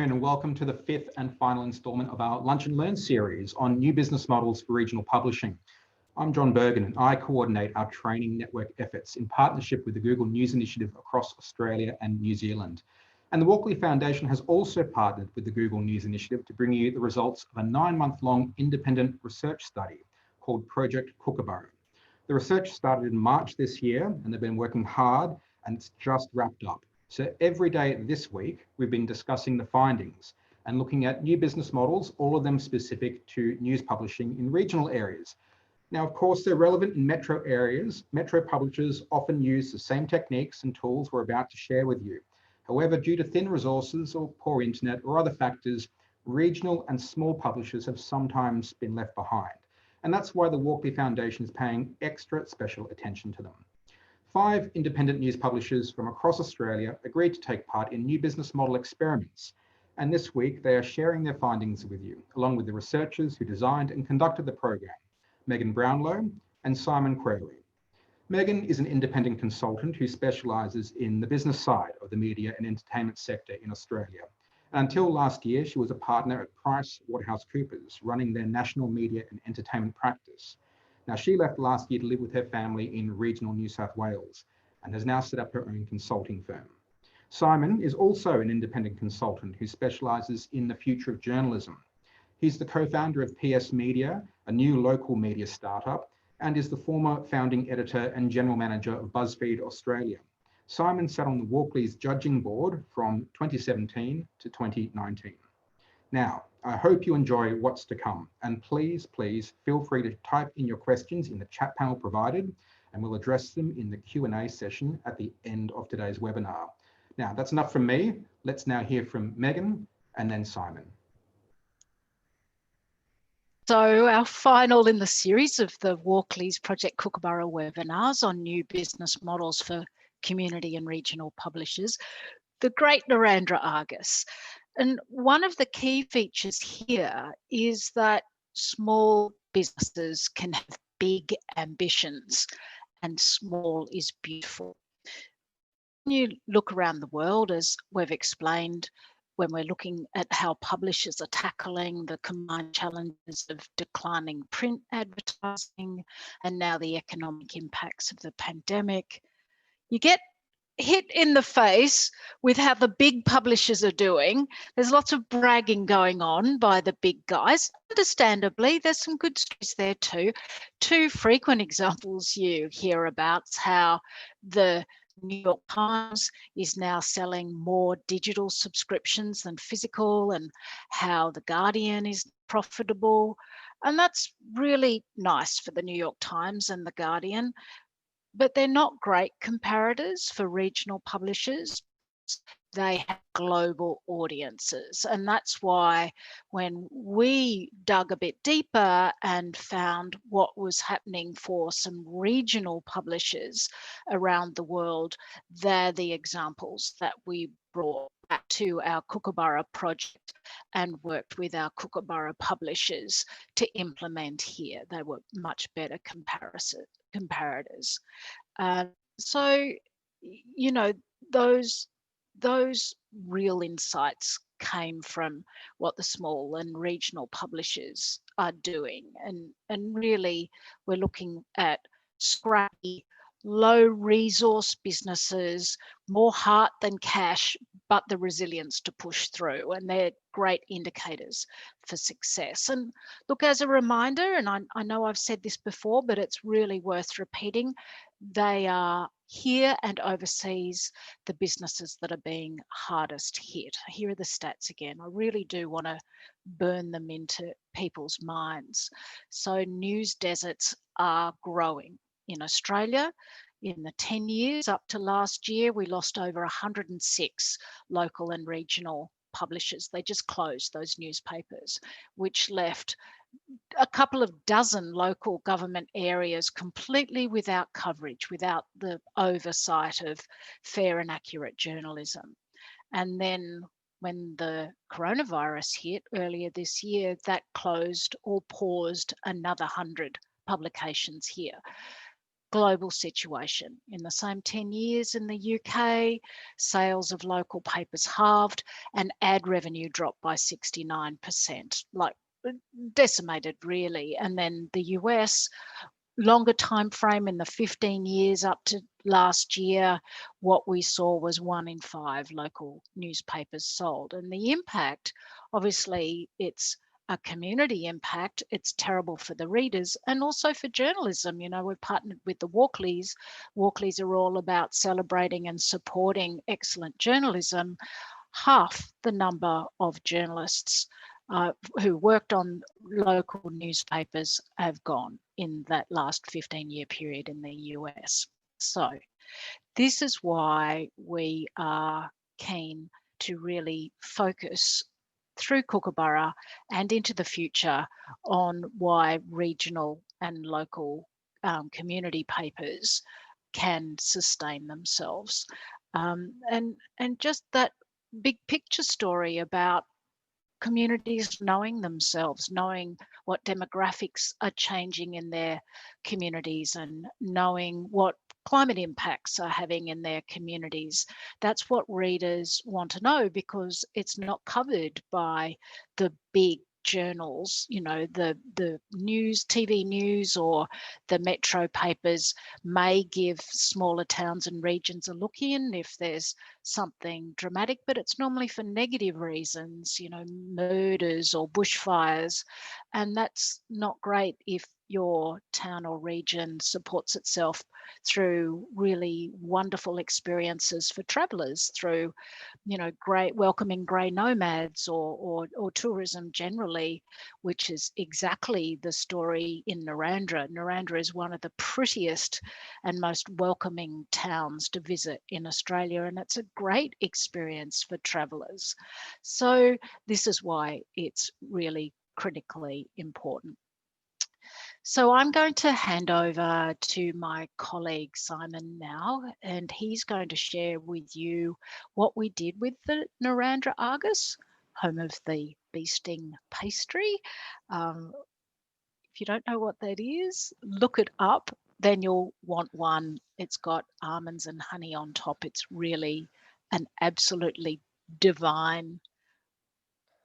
afternoon and welcome to the fifth and final instalment of our Lunch and Learn series on new business models for regional publishing. I'm John Bergen and I coordinate our training network efforts in partnership with the Google News Initiative across Australia and New Zealand. And the Walkley Foundation has also partnered with the Google News Initiative to bring you the results of a 9-month-long independent research study called Project Kookaburra. The research started in March this year and they've been working hard and it's just wrapped up. So every day this week, we've been discussing the findings and looking at new business models, all of them specific to news publishing in regional areas. Now, of course, they're relevant in metro areas. Metro publishers often use the same techniques and tools we're about to share with you. However, due to thin resources or poor internet or other factors, regional and small publishers have sometimes been left behind. And that's why the Walkley Foundation is paying extra special attention to them. 5 independent news publishers from across Australia agreed to take part in new business model experiments. And this week, they are sharing their findings with you, along with the researchers who designed and conducted the program, Megan Brownlow and Simon Crerar. Megan is an independent consultant who specialises in the business side of the media and entertainment sector in Australia. And until last year, she was a partner at PricewaterhouseCoopers, running their national media and entertainment practice. Now, she left last year to live with her family in regional New South Wales and has now set up her own consulting firm. Simon is also an independent consultant who specialises in the future of journalism. He's the co-founder of PS Media, a new local media startup, and is the former founding editor and general manager of BuzzFeed Australia. Simon sat on the Walkley's judging board from 2017 to 2019. Now, I hope you enjoy what's to come, and please feel free to type in your questions in the chat panel provided, and we'll address them in the Q&A session at the end of today's webinar. Now, that's enough from me. Let's now hear from Megan and then Simon. So our final in the series of the Walkley's Project Kookaburra webinars on new business models for community and regional publishers, the great Narrandera Argus. And one of the key features here is that small businesses can have big ambitions and small is beautiful. When you look around the world, as we've explained, when we're looking at how publishers are tackling the combined challenges of declining print advertising and now the economic impacts of the pandemic, you get hit in the face with how the big publishers are doing. There's lots of bragging going on by the big guys. Understandably, there's some good stories there too. 2 frequent examples you hear about how the New York Times is now selling more digital subscriptions than physical, and how the Guardian is profitable. And that's really nice for the New York Times and the Guardian. But they're not great comparators for regional publishers. They have global audiences. And that's why when we dug a bit deeper and found what was happening for some regional publishers around the world, they're the examples that we brought back to our Kookaburra project and worked with our Kookaburra publishers to implement here. They were much better comparators. So, you know, those real insights came from what the small and regional publishers are doing. And really, we're looking at scrappy, low resource businesses, more heart than cash, but the resilience to push through. And they're great indicators for success. And look, as a reminder, and I know I've said this before, but it's really worth repeating, they are here and overseas the businesses that are being hardest hit. Here are the stats again. I really do want to burn them into people's minds. So news deserts are growing. In Australia, in the 10 years up to last year, we lost over 106 local and regional publishers. They just closed those newspapers, which left a couple of dozen local government areas completely without coverage, without the oversight of fair and accurate journalism. And then when the coronavirus hit earlier this year, that closed or paused another 100 publications here. global situation. In the same 10 years in the UK, sales of local papers halved and ad revenue dropped by 69%, like decimated really. And then the US, longer time frame, in the 15 years up to last year, what we saw was 1 in 5 local newspapers sold. And the impact, obviously, it's a community impact. It's terrible for the readers and also for journalism. You know, we've partnered with the Walkleys. Walkleys are all about celebrating and supporting excellent journalism. Half the number of journalists who worked on local newspapers have gone in that last 15-year period in the US. So this is why we are keen to really focus through Kookaburra and into the future on why regional and local community papers can sustain themselves. And just that big picture story about communities knowing themselves, knowing what demographics are changing in their communities and knowing what climate impacts are having in their communities. That's what readers want to know, because it's not covered by the big journals. You know, the news, TV news, or the metro papers may give smaller towns and regions a look in if there's something dramatic, but it's normally for negative reasons, you know, murders or bushfires. And that's not great if your town or region supports itself through really wonderful experiences for travellers, through, you know, great welcoming grey nomads or tourism generally, which is exactly the story in Narrandera. Narrandera is one of the prettiest and most welcoming towns to visit in Australia, and it's a great experience for travellers. So this is why it's really critically important. So I'm going to hand over to my colleague Simon now, and he's going to share with you what we did with the Narrandera Argus, home of the bee sting pastry. If you don't know what that is, look it up, then you'll want one. It's got almonds and honey on top. It's really an absolutely divine,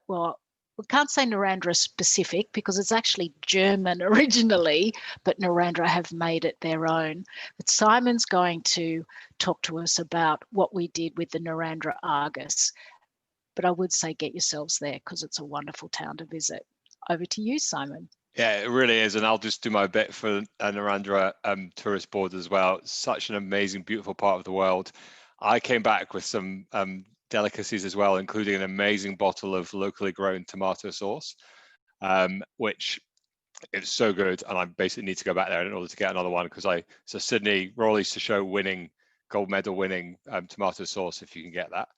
well, we can't say Narrandera specific because it's actually German originally, but Narrandera have made it their own. But Simon's going to talk to us about what we did with the Narrandera Argus. But I would say get yourselves there because it's a wonderful town to visit. Over to you, Simon. Yeah, it really is. And I'll just do my bit for Narrandera tourist board as well. It's such an amazing, beautiful part of the world. I came back with some delicacies as well, including an amazing bottle of locally grown tomato sauce, which is so good. And I basically need to go back there in order to get another one, because so Sydney, Royal Easter Show winning, gold medal winning tomato sauce, if you can get that.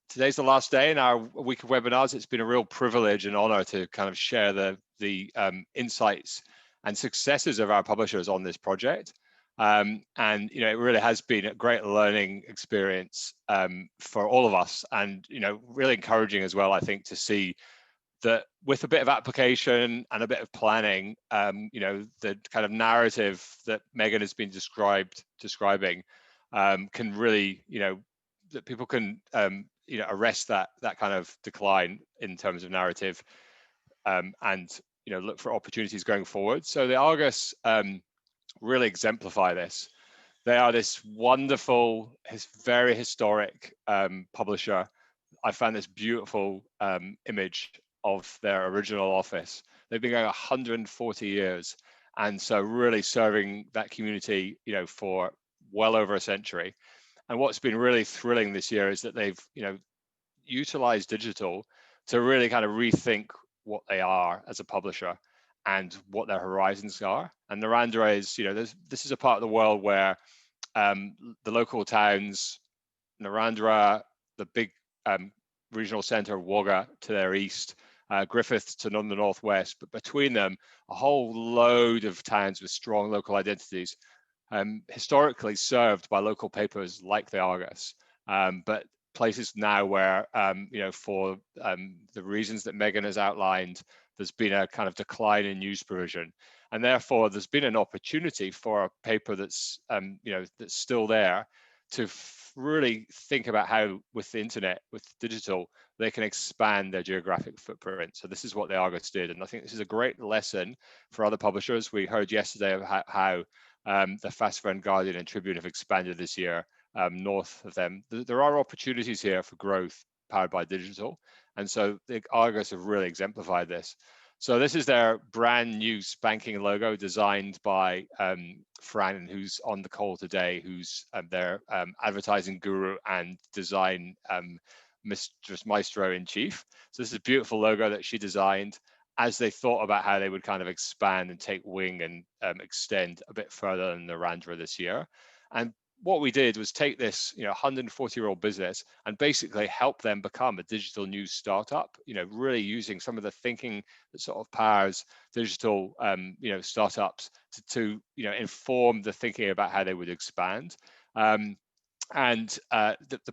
Today's the last day in our week of webinars. It's been a real privilege and honor to kind of share the insights and successes of our publishers on this project. And you know, it really has been a great learning experience for all of us, and you know, really encouraging as well, I think, to see that with a bit of application and a bit of planning, you know, the kind of narrative that Megan has been describing can really, you know, that people can you know, arrest that kind of decline in terms of narrative, and you know, look for opportunities going forward. So the Argus really exemplify this. They are this wonderful, very historic publisher. I found this beautiful image of their original office. They've been going 140 years, and so really serving that community, you know, for well over a century. And what's been really thrilling this year is that they've, you know, utilized digital to really kind of rethink what they are as a publisher and what their horizons are. And Narrandera is, you know, this is a part of the world where the local towns, Narrandera, the big regional centre of Wagga to their east, Griffith to the northwest, but between them, a whole load of towns with strong local identities, historically served by local papers like the Argus, but places now where, you know, for the reasons that Megan has outlined, there's been a kind of decline in news provision. And therefore, there's been an opportunity for a paper that's, that's still there to really think about how, with the internet, with digital, they can expand their geographic footprint. So this is what the Argus did. And I think this is a great lesson for other publishers. We heard yesterday of how the Fast Friend, Guardian and Tribune have expanded this year north of them. There are opportunities here for growth powered by digital. And so the Argus have really exemplified this. So this is their brand new spanking logo designed by Fran, who's on the call today, who's their advertising guru and design mistress maestro in chief. So this is a beautiful logo that she designed as they thought about how they would kind of expand and take wing and extend a bit further than Narrandera this year. And what we did was take this 140-year-old business and basically help them become a digital news startup, really using some of the thinking that sort of powers digital startups to inform the thinking about how they would expand. The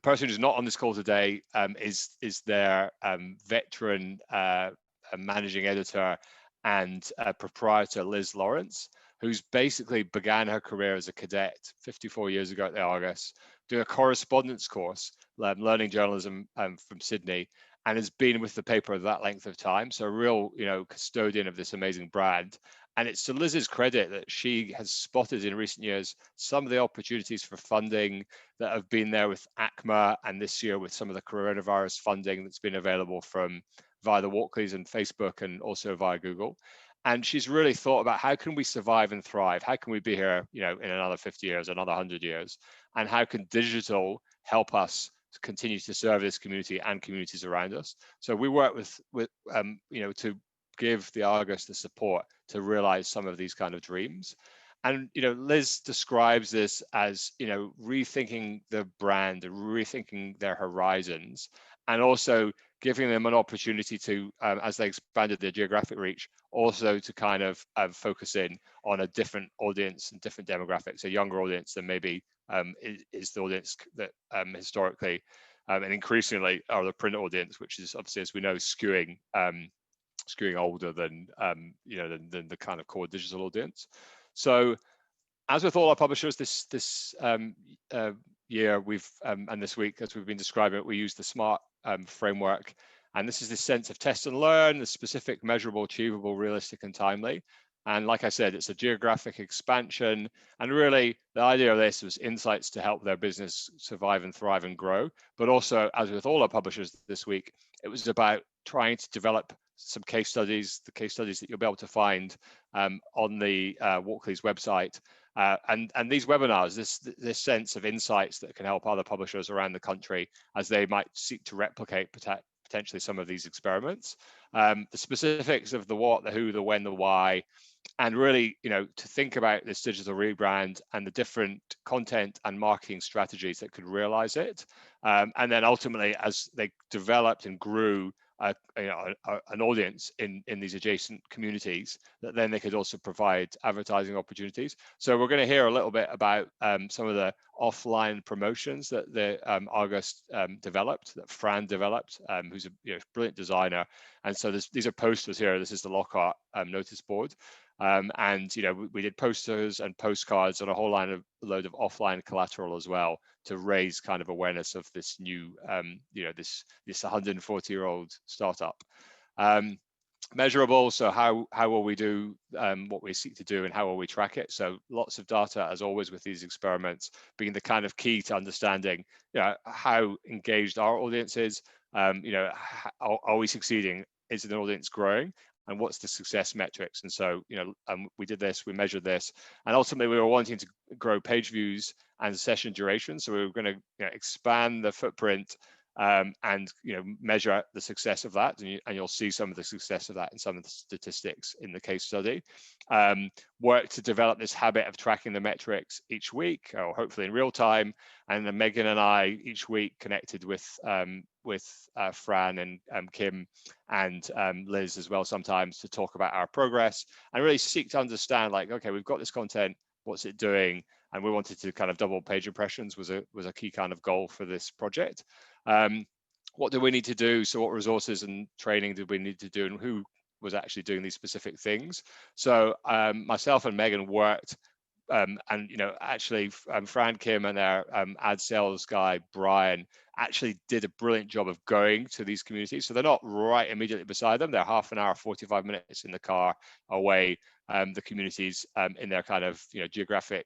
person who's not on this call today is their veteran managing editor and proprietor, Liz Lawrence, who's basically began her career as a cadet 54 years ago at the Argus, doing a correspondence course, learning journalism from Sydney, and has been with the paper that length of time. So a real, custodian of this amazing brand. And it's to Liz's credit that she has spotted in recent years some of the opportunities for funding that have been there with ACMA, and this year with some of the coronavirus funding that's been available via the Walkleys and Facebook and also via Google. And she's really thought about how can we survive and thrive? How can we be here, in another 50 years, another 100 years? And how can digital help us to continue to serve this community and communities around us? So we work with to give the Argus the support to realize some of these kind of dreams. And Liz describes this as rethinking the brand, rethinking their horizons, and also giving them an opportunity to, as they expanded their geographic reach, also to kind of focus in on a different audience and different demographics, a younger audience than maybe is the audience that historically and increasingly are the print audience, which is obviously, as we know, skewing older than than the kind of core digital audience. So, as with all our publishers, this year we've and this week, as we've been describing it, we use the SMART framework, and this is the sense of test and learn, the specific, measurable, achievable, realistic, and timely. And like I said, it's a geographic expansion, and really the idea of this was insights to help their business survive and thrive and grow. But also, as with all our publishers this week, it was about trying to develop some case studies, the case studies that you'll be able to find on the Walkley's website. And these webinars, this sense of insights that can help other publishers around the country as they might seek to replicate potentially some of these experiments. The specifics of the what, the who, the when, the why, and really, to think about this digital rebrand and the different content and marketing strategies that could realize it. And then ultimately, as they developed and grew an audience in these adjacent communities, that then they could also provide advertising opportunities. So we're going to hear a little bit about some of the offline promotions that the Argus developed, that Fran developed, who's a brilliant designer. And so these are posters here. This is the Lockhart notice board. And we did posters and postcards and a whole load of offline collateral as well to raise kind of awareness of this new, this 140-year-old startup. Measurable, so how will we do what we seek to do, and how will we track it? So lots of data, as always with these experiments, being the kind of key to understanding how engaged our audience is. Are we succeeding? Is the audience growing? And what's the success metrics? And so, we did this, we measured this, and ultimately we were wanting to grow page views and session duration. So we were going to expand the footprint and measure the success of that, and you'll see some of the success of that in some of the statistics in the case study. Work to develop this habit of tracking the metrics each week, or hopefully in real time. And then Megan and I each week connected with Fran and Kim and Liz as well sometimes to talk about our progress and really seek to understand, like, okay, we've got this content, what's it doing? And we wanted to kind of double page impressions was a key kind of goal for this project. What do we need to do? So what resources and training do we need to do, and who was actually doing these specific things. So myself and Megan worked, and actually Fran Kim and our ad sales guy Brian actually did a brilliant job of going to these communities. So they're not right immediately beside them, they're half an hour, 45 minutes in the car away, the communities in their kind of geographic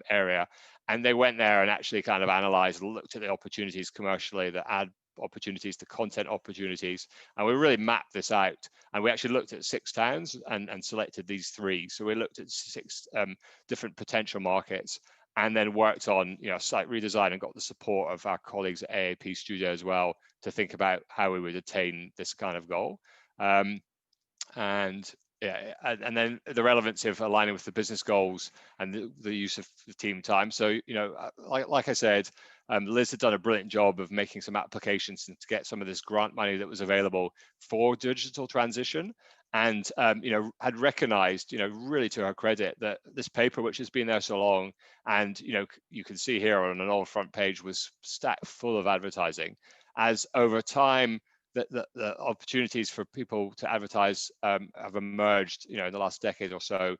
area. And they went there and actually kind of analyzed, looked at the opportunities commercially, the ad opportunities, the content opportunities, and we really mapped this out. And we actually looked at 6 towns and selected these 3. So we looked at 6 different potential markets, and then worked on site redesign and got the support of our colleagues at AAP Studio as well to think about how we would attain this kind of goal. And then the relevance of aligning with the business goals and the use of the team time. So like I said, Liz had done a brilliant job of making some applications to get some of this grant money that was available for digital transition, and had recognized, really to her credit, that this paper, which has been there so long, and you can see here on an old front page, was stacked full of advertising. As over time the opportunities for people to advertise have emerged, in the last decade or so,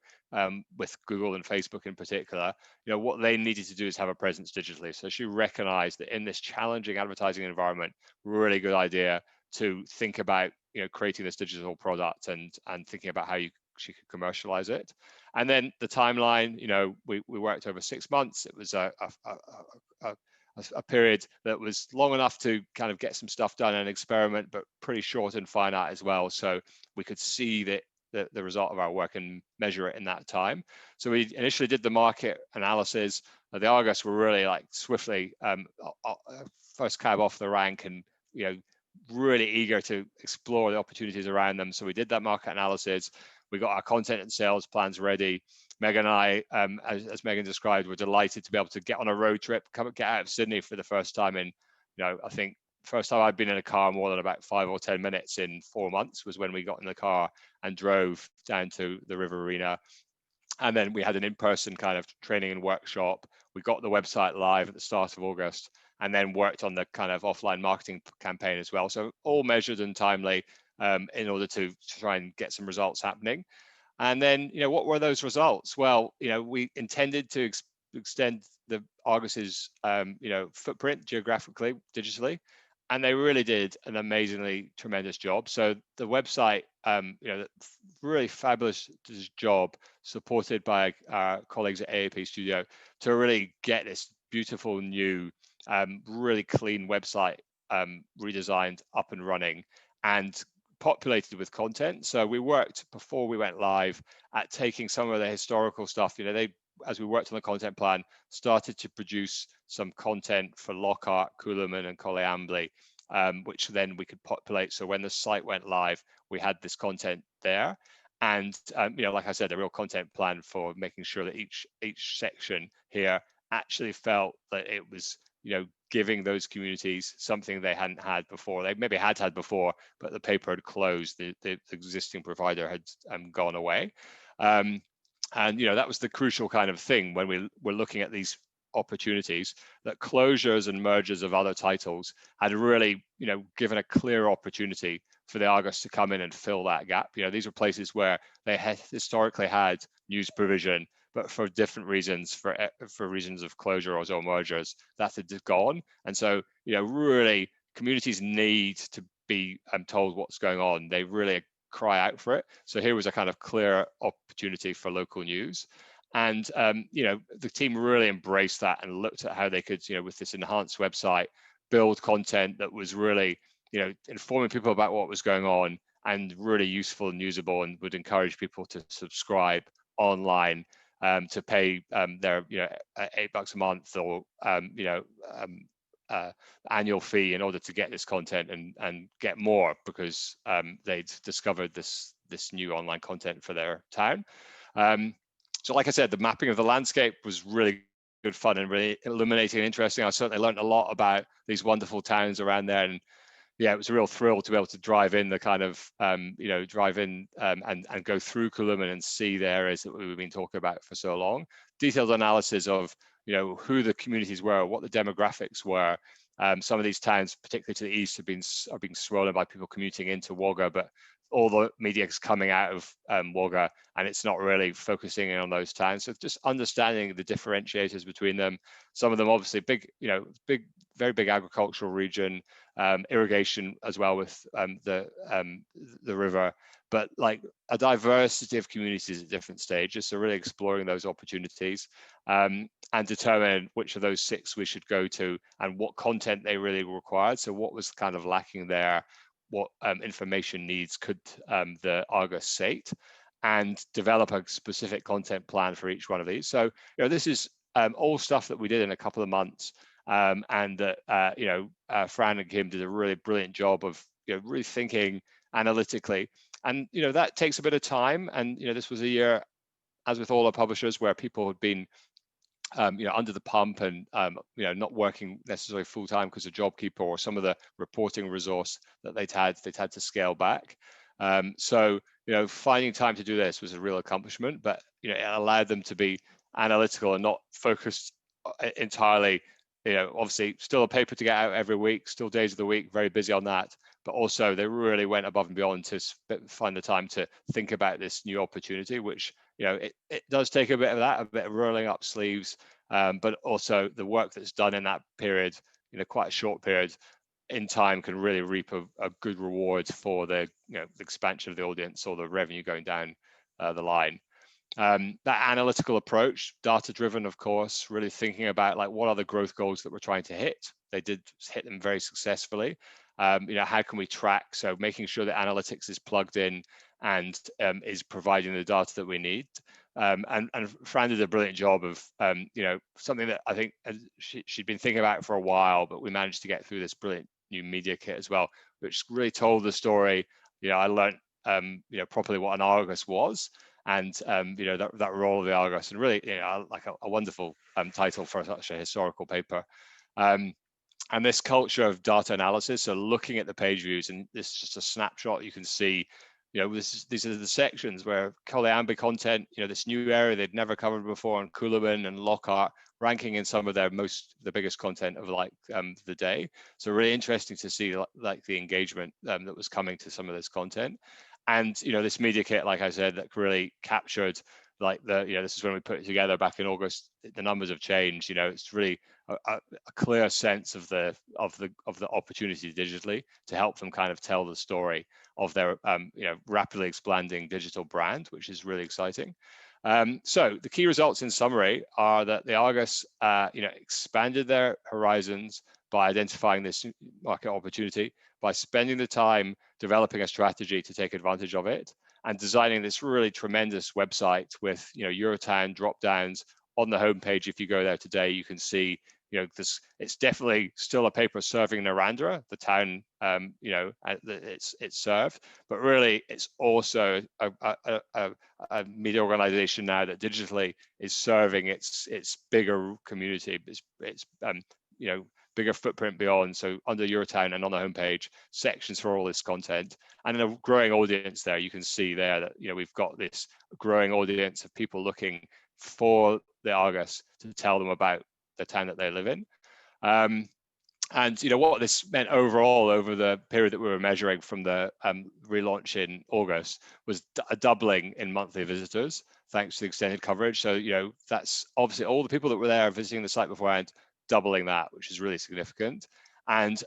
with Google and Facebook in particular, what they needed to do is have a presence digitally. So she recognized that in this challenging advertising environment, really good idea to think about, creating this digital product and thinking about how she could commercialize it. And then the timeline, we worked over 6 months. It was a period that was long enough to kind of get some stuff done and experiment, but pretty short and finite as well. So we could see the result of our work and measure it in that time. So we initially did the market analysis. The Argus were really swiftly first cab off the rank, and really eager to explore the opportunities around them. So we did that market analysis. We got our content and sales plans ready. Megan and I, as Megan described, were delighted to be able to get on a road trip, get out of Sydney for the first time in, I think first time I'd been in a car more than about 5 or 10 minutes in 4 months was when we got in the car and drove down to the River Arena. And then we had an in-person kind of training and workshop. We got the website live at the start of August, and then worked on the kind of offline marketing campaign as well. So all measured and timely in order to try and get some results happening. And then, what were those results? Well, we intended to extend the Argus's, footprint geographically, digitally, and they really did an amazingly tremendous job. So the website, really fabulous job, supported by our colleagues at AAP Studio, to really get this beautiful new, really clean website redesigned, up and running, and populated with content. So we worked before we went live at taking some of the historical stuff. They, as we worked on the content plan, started to produce some content for Lockhart, Coolum, and Coleambly, which then we could populate. So when the site went live, we had this content there. And like I said, a real content plan for making sure that each section here actually felt that it was, giving those communities something they hadn't had before. They maybe had before, but the paper had closed. The existing provider had gone away. And that was the crucial kind of thing when we were looking at these opportunities, that closures and mergers of other titles had really, given a clear opportunity for the Argus to come in and fill that gap. These were places where they had historically had news provision, but for different reasons, for reasons of closure or mergers, that had gone. And so, really, communities need to be told what's going on. They really cry out for it. So here was a kind of clear opportunity for local news. And, the team really embraced that and looked at how they could, with this enhanced website, build content that was really, informing people about what was going on and really useful and usable, and would encourage people to subscribe online, to pay their $8 a month or annual fee in order to get this content and get more, because they'd discovered this new online content for their town. So like I said, the mapping of the landscape was really good fun and really illuminating and interesting. I certainly learned a lot about these wonderful towns around there, and it was a real thrill to be able to drive in the kind of, and go through Coolum and see the areas that we've been talking about for so long. Detailed analysis of, who the communities were, what the demographics were. Some of these towns, particularly to the east, are being swollen by people commuting into Wagga, but all the media is coming out of Wagga, and it's not really focusing in on those towns. So just understanding the differentiators between them. Some of them obviously big, very big agricultural region, irrigation as well with the river, but like a diversity of communities at different stages. So really exploring those opportunities and determine which of those 6 we should go to and what content they really required. So what was kind of lacking there, what information needs could the Argus sate, and develop a specific content plan for each one of these. So this is all stuff that we did in a couple of months, and that Fran and Kim did a really brilliant job of really thinking analytically. And that takes a bit of time. And this was a year, as with all our publishers, where people had been under the pump and not working necessarily full time because of JobKeeper or some of the reporting resource that they'd had to scale back. So finding time to do this was a real accomplishment, but it allowed them to be analytical and not focused entirely. Obviously still a paper to get out every week, still days of the week, very busy on that, but also they really went above and beyond to find the time to think about this new opportunity, which it does take a bit of rolling up sleeves, but also the work that's done in that period, quite a short period in time, can really reap a good reward for the the expansion of the audience or the revenue going down the line. That analytical approach, data driven, of course, really thinking about like what are the growth goals that we're trying to hit. They did hit them very successfully. How can we track? So making sure that analytics is plugged in and is providing the data that we need. And Fran did a brilliant job of something that I think she'd been thinking about for a while, but we managed to get through this brilliant new media kit as well, which really told the story. I learned properly what an Argus was, and that role of the Argus, and really like a wonderful title for such a historical paper. And this culture of data analysis, so looking at the page views, and this is just a snapshot. You can see, these are the sections where Colleambi content, this new area they'd never covered before, on Coolabin and Lockhart, ranking in some of the biggest content of the day. So really interesting to see like the engagement that was coming to some of this content. And this media kit, like I said, that really captured this is when we put it together back in August. The numbers have changed. It's really a clear sense of the opportunity digitally to help them kind of tell the story of their rapidly expanding digital brand, which is really exciting. So the key results in summary are that the Argus expanded their horizons by identifying this market opportunity, by spending the time developing a strategy to take advantage of it, and designing this really tremendous website with Eurotown drop downs on the homepage. If you go there today, you can see it's definitely still a paper serving Narrandera, the town it's served, but really it's also a media organization now that digitally is serving its bigger community, its bigger footprint beyond. So under Eurotown and on the homepage, sections for all this content, and a growing audience there. You can see there that we've got this growing audience of people looking for the Argus to tell them about the town that they live in. And what this meant overall over the period that we were measuring from the relaunch in August was a doubling in monthly visitors, thanks to the extended coverage. So that's obviously all the people that were there visiting the site beforehand, doubling that, which is really significant. And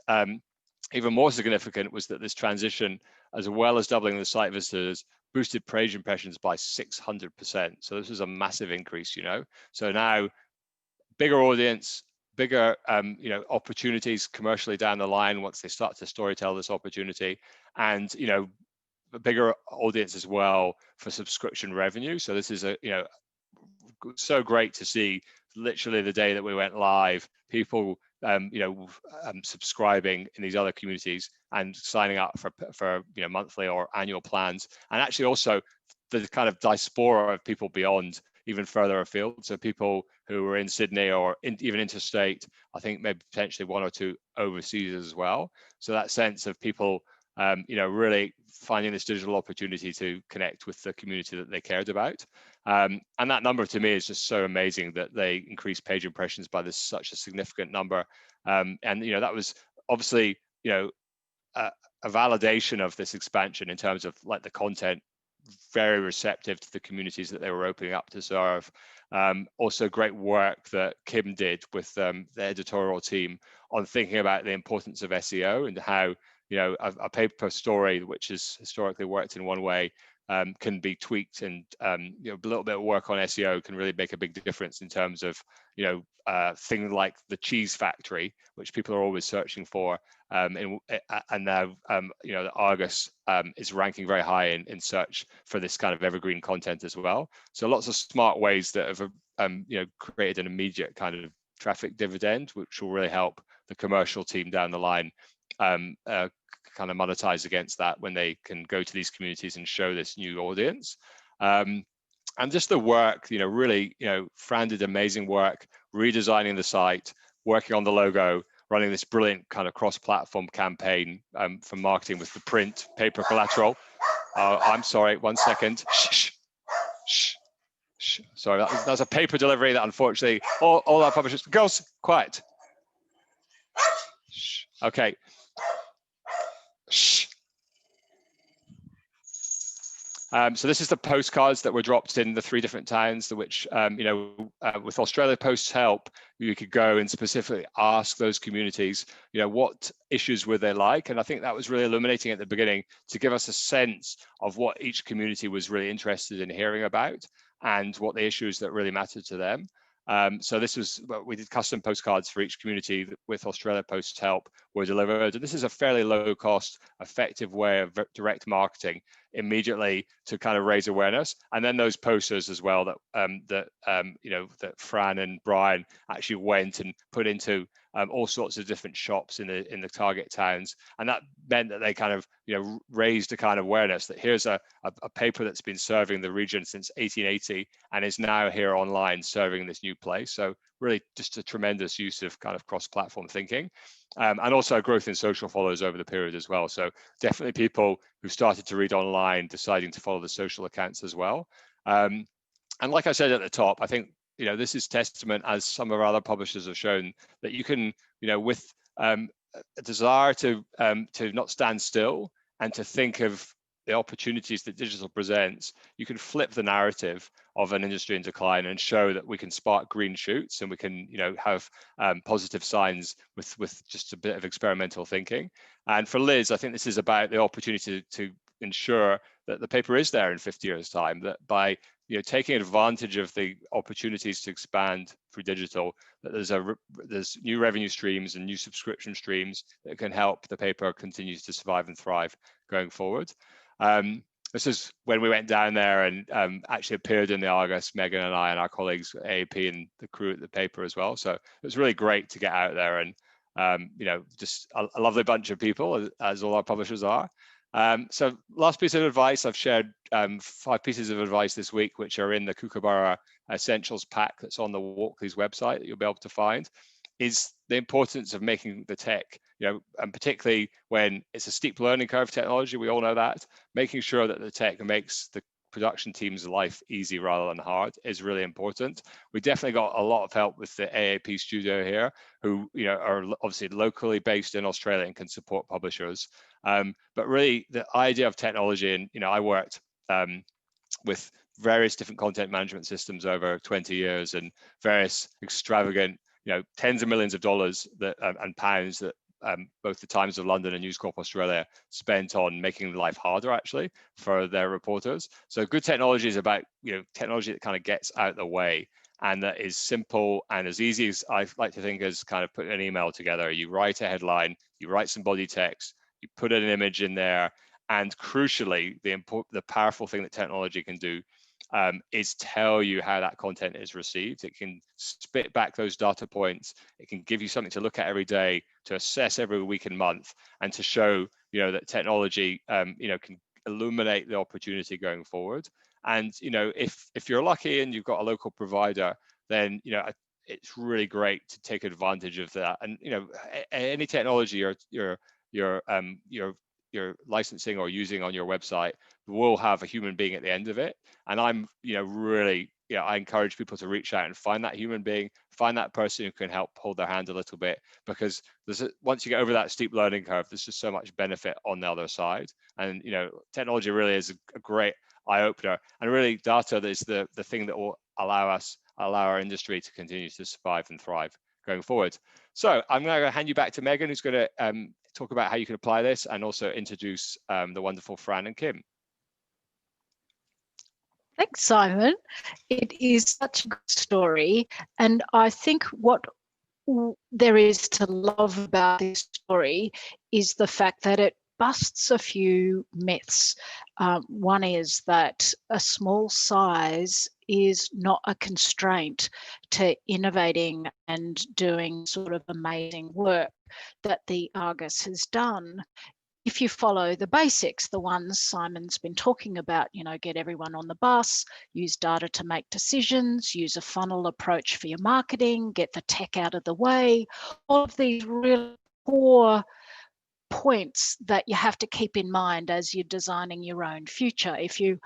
even more significant was that this transition, as well as doubling the site visitors, boosted page impressions by 600%. So this was a massive increase. So now bigger audience, bigger opportunities commercially down the line once they start to storytell this opportunity, and a bigger audience as well for subscription revenue. So this is so great to see. Literally the day that we went live, people subscribing in these other communities and signing up for monthly or annual plans, and actually also the kind of diaspora of people beyond, even further afield. So people who were in Sydney or even interstate, I think maybe potentially one or two overseas as well. So that sense of people, really finding this digital opportunity to connect with the community that they cared about. And that number to me is just so amazing, that they increased page impressions by such a significant number. And that was obviously, a a validation of this expansion in terms of like the content, very receptive to the communities that they were opening up to serve. Also great work that Kim did with the editorial team on thinking about the importance of SEO and how, you know, a paper story which has historically worked in one way can be tweaked, and you know, a little bit of work on SEO can really make a big difference in terms of, you know, things like the cheese factory, which people are always searching for, and now you know, the Argus is ranking very high in search for this kind of evergreen content as well. So lots of smart ways that have you know, created an immediate kind of traffic dividend, which will really help the commercial team down the line kind of monetize against that when they can go to these communities and show this new audience. And just the work, you know, really, you know, Fran did amazing work redesigning the site, working on the logo, running this brilliant kind of cross-platform campaign for marketing with the print paper collateral. I'm sorry, 1 second. Shh, shh, shh. Sorry, that was a paper delivery that unfortunately all our publishers, girls, quiet. Shh. Okay. Shh. So this is the postcards that were dropped in the 3 different towns, which, you know, with Australia Post's help, you could go and specifically ask those communities, you know, what issues were they like? And I think that was really illuminating at the beginning to give us a sense of what each community was really interested in hearing about and what the issues that really mattered to them. So this was, we did custom postcards for each community with Australia Post's help were delivered. And this is a fairly low cost, effective way of direct marketing immediately to kind of raise awareness. And then those posters as well that you know, that Fran and Brian actually went and put into all sorts of different shops in the target towns, and that meant that they kind of, you know, raised a kind of awareness that here's a paper that's been serving the region since 1880 and is now here online serving this new place. So really just a tremendous use of kind of cross-platform thinking, and also growth in social follows over the period as well. So definitely people who started to read online deciding to follow the social accounts as well. And like I said at the top, I think, you know, this is testament, as some of our other publishers have shown, that you can, you know, with a desire to not stand still and to think of the opportunities that digital presents, you can flip the narrative of an industry in decline and show that we can spark green shoots and we can, you know, have positive signs with just a bit of experimental thinking. And for Liz, I think this is about the opportunity to ensure that the paper is there in 50 years' time, that by, you know, taking advantage of the opportunities to expand through digital, that there's new revenue streams and new subscription streams that can help the paper continue to survive and thrive going forward. This is when we went down there and actually appeared in the Argus, Megan and I and our colleagues at AAP and the crew at the paper as well. So it was really great to get out there and, you know, just a lovely bunch of people, as all our publishers are. So last piece of advice, I've shared 5 pieces of advice this week, which are in the Kookaburra Essentials pack that's on the Walkley's website that you'll be able to find, is the importance of making the tech, you know, and particularly when it's a steep learning curve technology, we all know that, making sure that the tech makes the production team's life easy rather than hard is really important. We definitely got a lot of help with the AAP studio here, who, you know, are obviously locally based in Australia and can support publishers. But really the idea of technology, and, you know, I worked with various different content management systems over 20 years and various extravagant, you know, tens of millions of dollars that and pounds that both the Times of London and News Corp Australia spent on making life harder actually for their reporters. So good technology is about, you know, technology that kind of gets out the way and that is simple and as easy as I like to think as kind of putting an email together. You write a headline, you write some body text, you put an image in there, and crucially, the powerful thing that technology can do is tell you how that content is received. It can spit back those data points. It can give you something to look at every day, to assess every week and month, and to show, you know, that technology, you know, can illuminate the opportunity going forward. And, you know, if you're lucky and you've got a local provider, then, you know, it's really great to take advantage of that. And, you know, any technology you're licensing or using on your website will have a human being at the end of it. And I'm, you know, really I encourage people to reach out and find that human being, find that person who can help hold their hand a little bit, because once you get over that steep learning curve, there's just so much benefit on the other side. And technology really is a great eye opener, and really data is the thing that will allow our industry to continue to survive and thrive going forward. So I'm going to hand you back to Megan, who's going to talk about how you can apply this and also introduce the wonderful Fran and Kim. Thanks, Simon. It is such a good story, and I think what there is to love about this story is the fact that it busts a few myths. One is that a small size is not a constraint to innovating and doing sort of amazing work that the Argus has done. If you follow the basics, the ones Simon's been talking about, get everyone on the bus, use data to make decisions, use a funnel approach for your marketing, get the tech out of the way, all of these really core points that you have to keep in mind as you're designing your own future. If you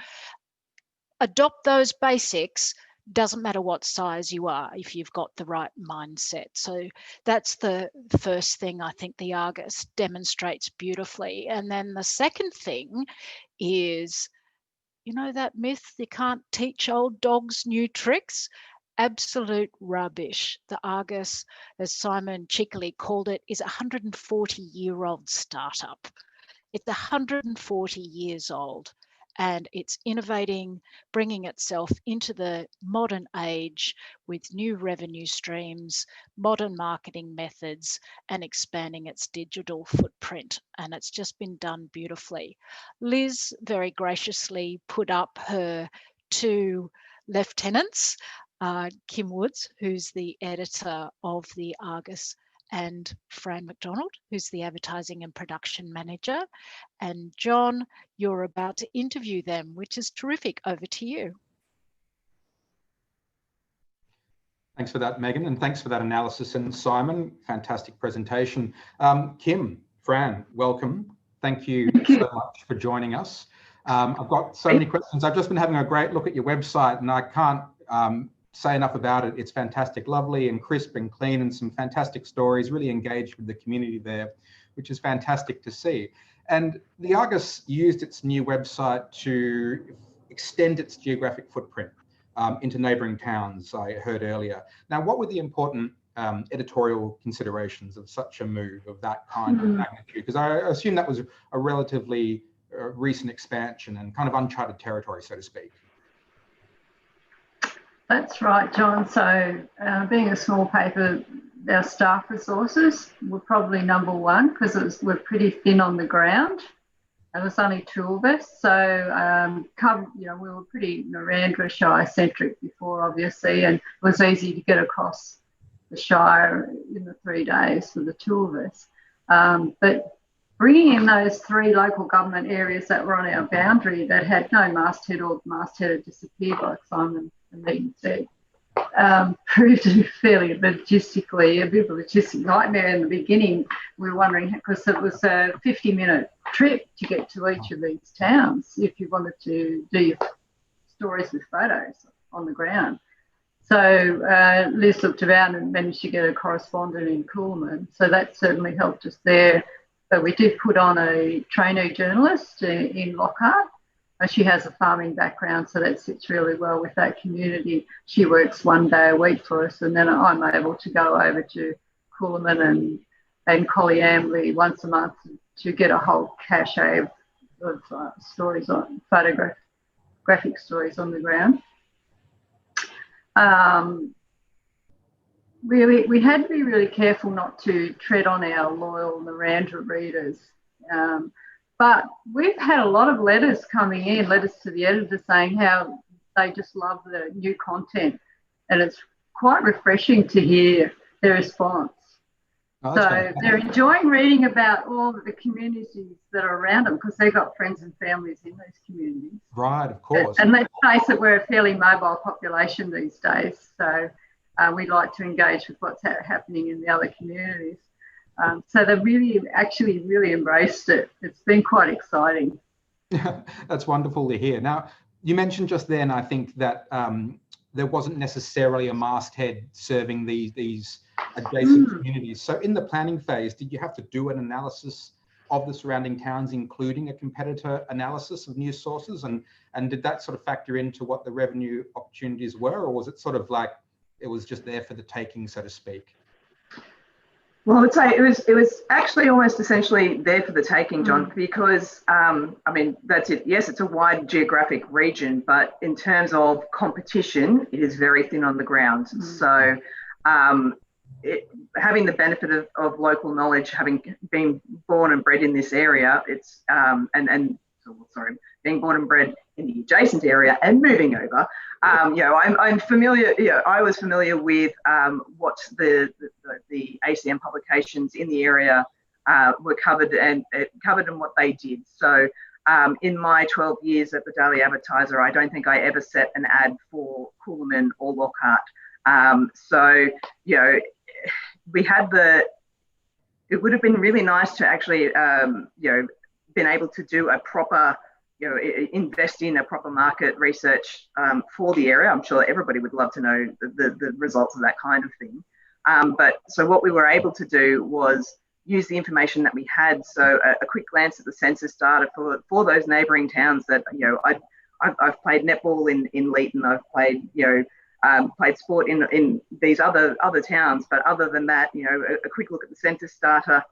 adopt those basics, doesn't matter what size you are if you've got the right mindset. So that's the first thing I think the Argus demonstrates beautifully. And then the second thing is, that myth, you can't teach old dogs new tricks. Absolute rubbish. The Argus, as Simon cheekily called it, is a 140-year-old startup. It's 140 years old. And it's innovating, bringing itself into the modern age with new revenue streams, modern marketing methods, and expanding its digital footprint. And it's just been done beautifully. Liz very graciously put up her two lieutenants, Kim Woods, who's the editor of the Argus, and Fran McDonald, who's the advertising and production manager. And John, you're about to interview them, which is terrific. Over to you. Thanks for that, Megan, and thanks for that analysis. And Simon, fantastic presentation. Kim, Fran, welcome. Thank you so much for joining us. I've got so many questions. I've just been having a great look at your website, and I can't say enough about it. It's fantastic, lovely and crisp and clean, and some fantastic stories, really engaged with the community there, which is fantastic to see. And the Argus used its new website to extend its geographic footprint into neighbouring towns, I heard earlier. Now, what were the important editorial considerations of such a move of that kind of magnitude? Because I assume that was a relatively recent expansion and kind of uncharted territory, so to speak. That's right, John. So being a small paper, our staff resources were probably number one because we're pretty thin on the ground. There was only two of us. So, we were pretty Narrandera Shire centric before, obviously, and it was easy to get across the Shire in the 3 days for the two of us. But bringing in those three local government areas that were on our boundary that had no masthead, or the masthead had disappeared, like Simon and Megan said, proved to be fairly logistically, a bit of a logistic nightmare in the beginning. We were wondering, because it was a 50-minute trip to get to each of these towns if you wanted to do your stories with photos on the ground. So Liz looked around and managed to get a correspondent in Coolman. So that certainly helped us there. But we did put on a trainee journalist in Lockhart. She has a farming background, so that sits really well with that community. She works 1 day a week for us, and then I'm able to go over to Coolman and Collyambley once a month to get a whole cache of stories on graphic stories on the ground. We had to be really careful not to tread on our loyal Narrandera readers. But we've had a lot of letters coming in, letters to the editor saying how they just love the new content. And it's quite refreshing to hear their response. Oh, so they're enjoying reading about all of the communities that are around them because they've got friends and families in those communities. Right, of course. And let's face it, we're a fairly mobile population these days. So we like to engage with what's happening in the other communities. So they've really embraced it. It's been quite exciting. That's wonderful to hear. Now, you mentioned just then, I think that there wasn't necessarily a masthead serving these adjacent communities. So in the planning phase, did you have to do an analysis of the surrounding towns, including a competitor analysis of news sources? And did that sort of factor into what the revenue opportunities were, or was it sort of like it was just there for the taking, so to speak? Well, I would say it was actually almost essentially there for the taking, John, because I mean, that's it. Yes, it's a wide geographic region, but in terms of competition, it is very thin on the ground. So having the benefit of local knowledge, having been born and bred in this area, it's being born and bred in the adjacent area and moving over, you know, I'm familiar. Yeah, I was familiar with what the ACM publications in the area were covered and what they did. So in my 12 years at the Daily Advertiser, I don't think I ever set an ad for Coolamon or Lockhart. So, you know, we had it would have been really nice to actually, you know, been able to do a proper, you know, invest in a proper market research for the area. I'm sure everybody would love to know the results of that kind of thing. But so what we were able to do was use the information that we had. So a quick glance at the census data for those neighbouring towns that, you know, I've played netball in Leeton. I've played, you know, played sport in these other towns. But other than that, you know, a quick look at the census data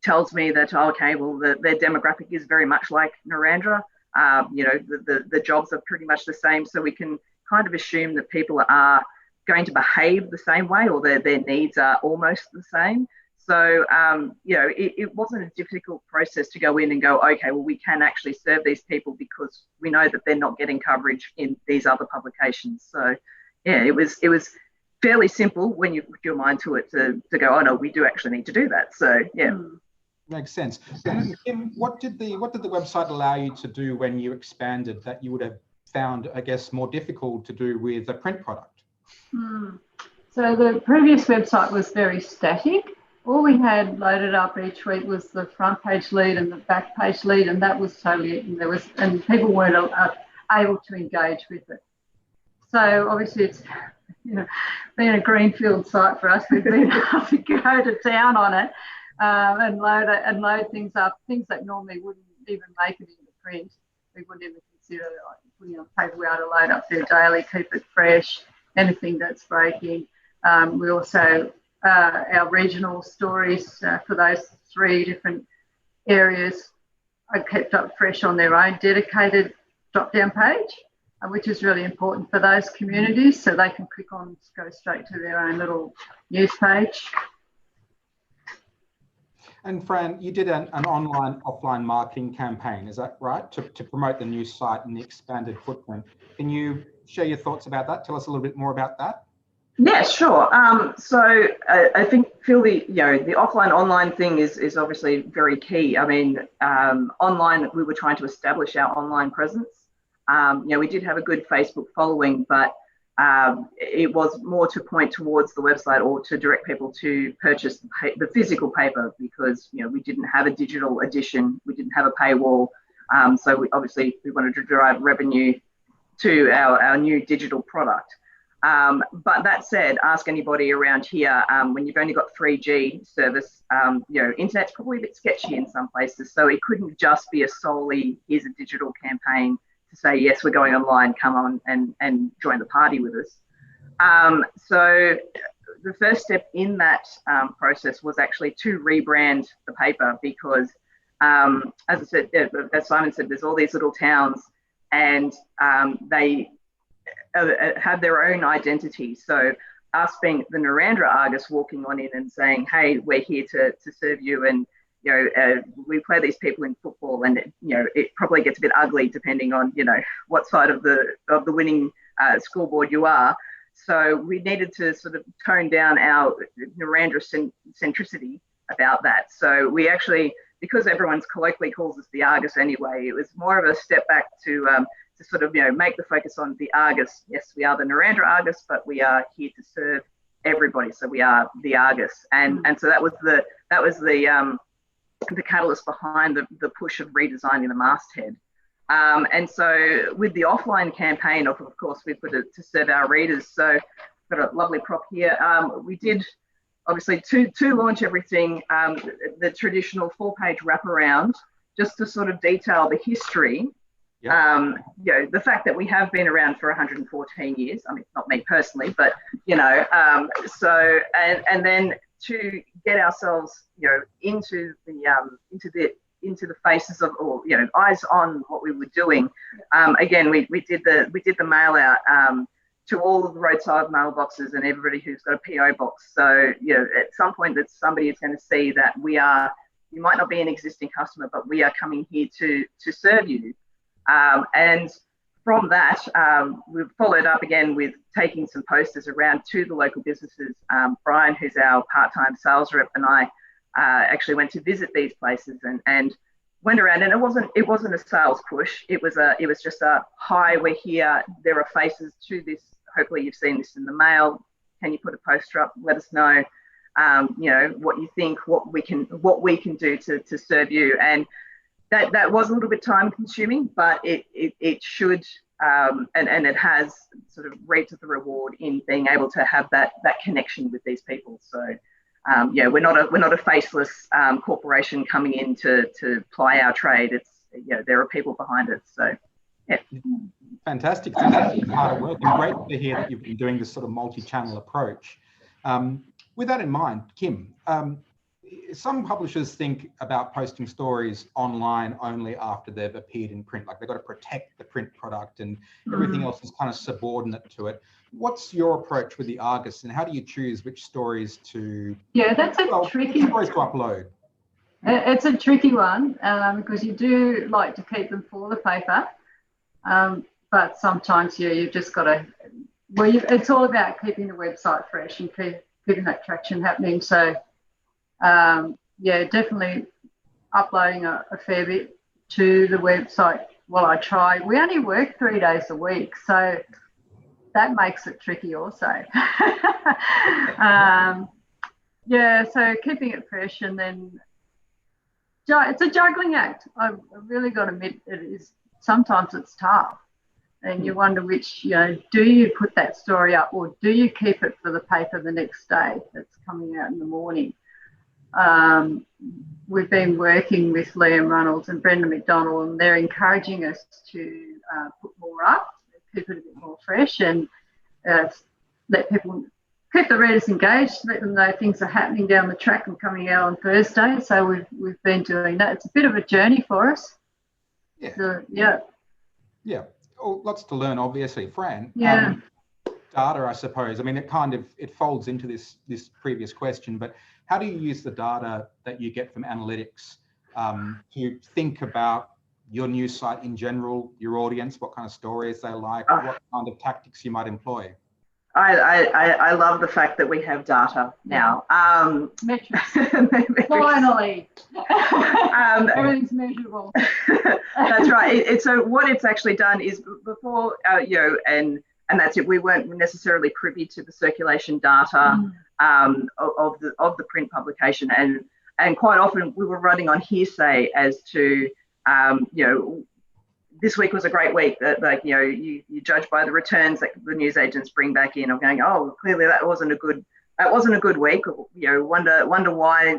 tells me that, okay, well, their demographic is very much like Narrandera. You know, the jobs are pretty much the same. So we can kind of assume that people are going to behave the same way, or their needs are almost the same. So, you know, it wasn't a difficult process to go in and go, okay, well, we can actually serve these people because we know that they're not getting coverage in these other publications. So, yeah, it was fairly simple when you put your mind to it to go, oh no, we do actually need to do that. So, yeah. Makes sense. And Kim, what did the website allow you to do when you expanded that you would have found, I guess, more difficult to do with a print product? So the previous website was very static. All we had loaded up each week was the front page lead and the back page lead, and that was totally it. And people weren't able to engage with it. So obviously it's, you know, been a greenfield site for us. We've been able to go to town on it. And load things up, things that normally wouldn't even make it into print. We wouldn't even consider like putting on paper. We ought to load up there daily, keep it fresh, anything that's breaking. We also, our regional stories for those 3 different areas are kept up fresh on their own dedicated drop-down page, which is really important for those communities, so they can click on, go straight to their own little news page. And Fran, you did an online, offline marketing campaign, is that right? To promote the new site and the expanded footprint. Can you share your thoughts about that? Tell us a little bit more about that. Yeah, sure. So I think, Phil, the offline online thing is obviously very key. I mean, online, we were trying to establish our online presence. You know, we did have a good Facebook following, but it was more to point towards the website or to direct people to purchase the physical paper, because, you know, we didn't have a digital edition, we didn't have a paywall, so we wanted to drive revenue to our new digital product. But that said, ask anybody around here, when you've only got 3G service, you know, internet's probably a bit sketchy in some places, so it couldn't just be a solely, here's a digital campaign to say, yes, we're going online, come on and join the party with us. So the first step in that process was actually to rebrand the paper, because as I said, as Simon said, there's all these little towns and they have their own identity. So us being the Narrandera Argus walking on in and saying, hey, we're here to serve you, and you know, we play these people in football, and you know, it probably gets a bit ugly depending on, you know, what side of the winning scoreboard you are. So we needed to sort of tone down our Narrandera centricity about that. So we actually, because everyone's colloquially calls us the Argus anyway, it was more of a step back to sort of, you know, make the focus on the Argus. Yes, we are the Narrandera Argus, but we are here to serve everybody. So we are the Argus, and so that was the catalyst behind the push of redesigning the masthead. And so with the offline campaign, of course, we put it to serve our readers. So I've got a lovely prop here. We did obviously to launch everything, the traditional 4-page wraparound, just to sort of detail the history. Yep. The fact that we have been around for 114 years. I mean, not me personally, but so and then to get ourselves, into the faces of, or eyes on what we were doing. Again, we did the mail out to all of the roadside mailboxes and everybody who's got a PO box. So at some point that somebody is going to see that you might not be an existing customer, but we are coming here to serve you. And from that, we've followed up again with taking some posters around to the local businesses. Brian, who's our part-time sales rep, and I actually went to visit these places and went around, and it wasn't a sales push. It was just a, hi, we're here. There are faces to this. Hopefully you've seen this in the mail. Can you put a poster up? Let us know, what you think, what we can do to serve you. And that was a little bit time consuming, but it should, and it has sort of reaped the reward in being able to have that connection with these people. So we're not a faceless corporation coming in to ply our trade. It's there are people behind it. So yeah. Fantastic. Fantastic hard work, and great to hear that you've been doing this sort of multi-channel approach. With that in mind, Kim, some publishers think about posting stories online only after they've appeared in print, like they've got to protect the print product and everything else is kind of subordinate to it. What's your approach with the Argus, and how do you choose which stories to tricky stories to upload? It's a tricky one because you do like to keep them for the paper, but sometimes you've just got to. It's all about keeping the website fresh and keeping that traction happening. So. Definitely uploading a fair bit to the website. Well, I try. We only work 3 days a week, so that makes it tricky also. So keeping it fresh, and then it's a juggling act. I've really got to admit, it is. Sometimes it's tough, and you wonder which, do you put that story up or do you keep it for the paper the next day that's coming out in the morning? We've been working with Liam Runnels and Brendan McDonald, and they're encouraging us to put more up, keep it a bit more fresh, and let people keep the readers engaged, let them know things are happening down the track and coming out on Thursday. So we've been doing that. It's a bit of a journey for us. Yeah. So, yeah. Oh, lots to learn, obviously, Fran. Yeah. Data, I suppose. I mean, it folds into this previous question, but how do you use the data that you get from analytics to think about your news site in general, your audience, what kind of stories they like, what kind of tactics you might employ? I love the fact that we have data now. Metrics. Finally. Everything's measurable. That's right. So what it's actually done is before, and that's it. We weren't necessarily privy to the circulation data of the print publication, and quite often we were running on hearsay as to this week was a great week. That you judge by the returns that the newsagents bring back in. I'm going, oh, clearly that wasn't a good week. Wonder why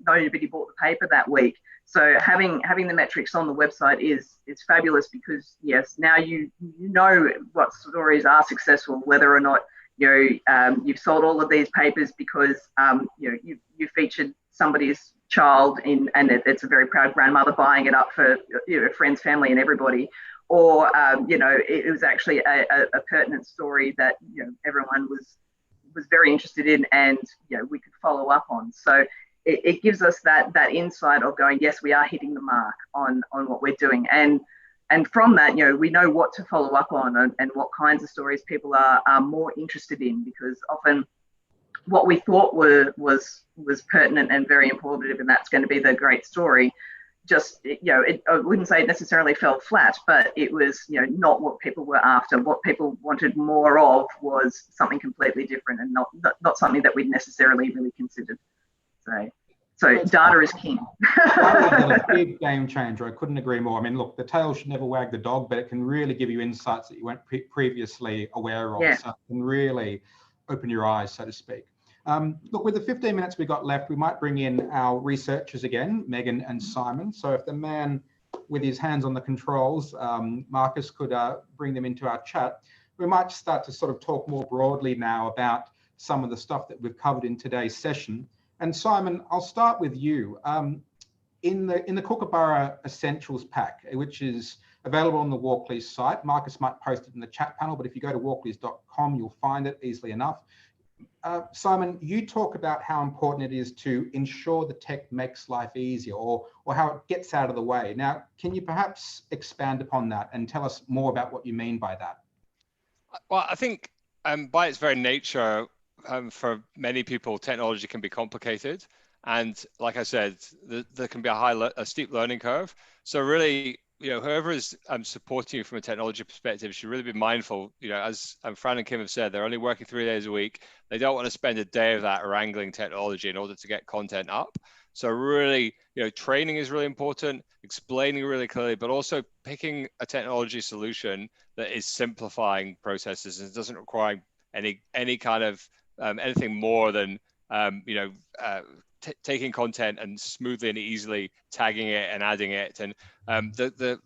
nobody bought the paper that week. So having the metrics on the website is fabulous, because yes, now you know what stories are successful, whether or not you've sold all of these papers because you featured somebody's child in, and it's a very proud grandmother buying it up for friends, family, and everybody, or it was actually a pertinent story that everyone was very interested in, and we could follow up on. So it gives us that insight of going, yes, we are hitting the mark on what we're doing, and from that, we know what to follow up on and what kinds of stories people are more interested in, because often what we thought was pertinent and very informative, and that's going to be the great story, just I wouldn't say it necessarily fell flat, but it was not what people were after. What people wanted more of was something completely different, and not something that we'd necessarily really considered. So So data is king. That was a big game changer. I couldn't agree more. I mean, look, the tail should never wag the dog, but it can really give you insights that you weren't previously aware of. Yeah. So it can really open your eyes, so to speak. Look, with the 15 minutes we got left, we might bring in our researchers again, Megan and Simon. So if the man with his hands on the controls, Marcus, could bring them into our chat, we might start to sort of talk more broadly now about some of the stuff that we've covered in today's session. And Simon, I'll start with you. In the Kookaburra Essentials Pack, which is available on the Walkley site, Marcus might post it in the chat panel, but if you go to walkleys.com, you'll find it easily enough. Simon, you talk about how important it is to ensure the tech makes life easier, or how it gets out of the way. Now, can you perhaps expand upon that and tell us more about what you mean by that? Well, I think by its very nature, for many people, technology can be complicated. And like I said, there can be a steep learning curve. So really, whoever is supporting you from a technology perspective should really be mindful. As Fran and Kim have said, they're only working 3 days a week. They don't want to spend a day of that wrangling technology in order to get content up. So really, training is really important, explaining really clearly, but also picking a technology solution that is simplifying processes and doesn't require any kind of anything more than taking content and smoothly and easily tagging it and adding it. And the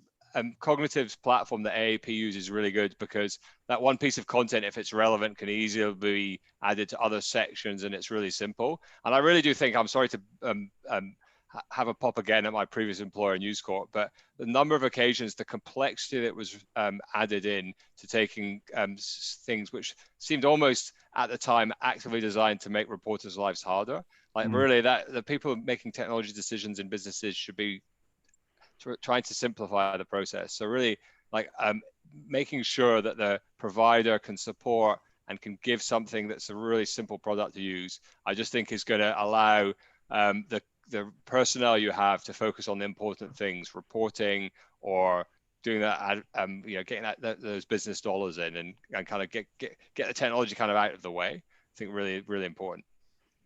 Cognitive's platform that AAP uses is really good, because that one piece of content, if it's relevant, can easily be added to other sections, and it's really simple. And I really do think, I'm sorry to have a pop again at my previous employer, News Corp, but the number of occasions, the complexity that was added in to taking things which seemed almost at the time actively designed to make reporters' lives harder. Like really, that the people making technology decisions in businesses should be trying to simplify the process. So really, like making sure that the provider can support and can give something that's a really simple product to use, I just think is going to allow the personnel you have to focus on the important things, reporting or doing that, getting those business dollars in, and kind of get the technology kind of out of the way. I think really, really important.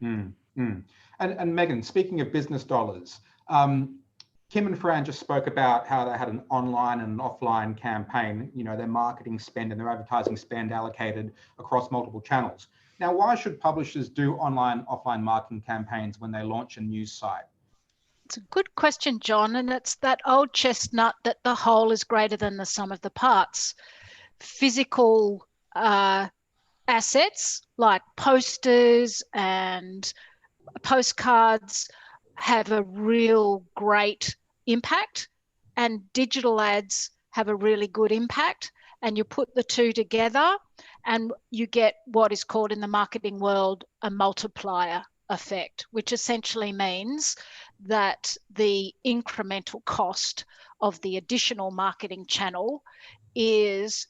And Megan, speaking of business dollars, Kim and Fran just spoke about how they had an online and an offline campaign, their marketing spend and their advertising spend allocated across multiple channels. Now, why should publishers do online, offline marketing campaigns when they launch a news site? It's a good question, John, and it's that old chestnut that the whole is greater than the sum of the parts. Physical assets like posters and postcards have a real great impact, and digital ads have a really good impact, and you put the two together and you get what is called in the marketing world a multiplier effect, which essentially means that the incremental cost of the additional marketing channel is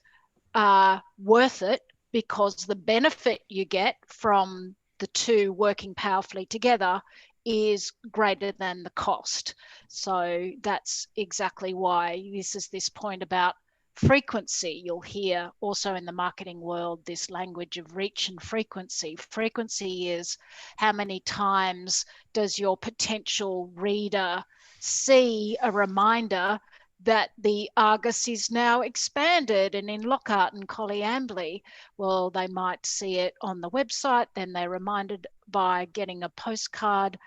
worth it, because the benefit you get from the two working powerfully together is greater than the cost. So that's exactly why this point about frequency. You'll hear also in the marketing world this language of reach and frequency. Frequency is how many times does your potential reader see a reminder that the Argus is now expanded and in Lockhart and Collyambly. Well, they might see it on the website, then they're reminded by getting a postcard,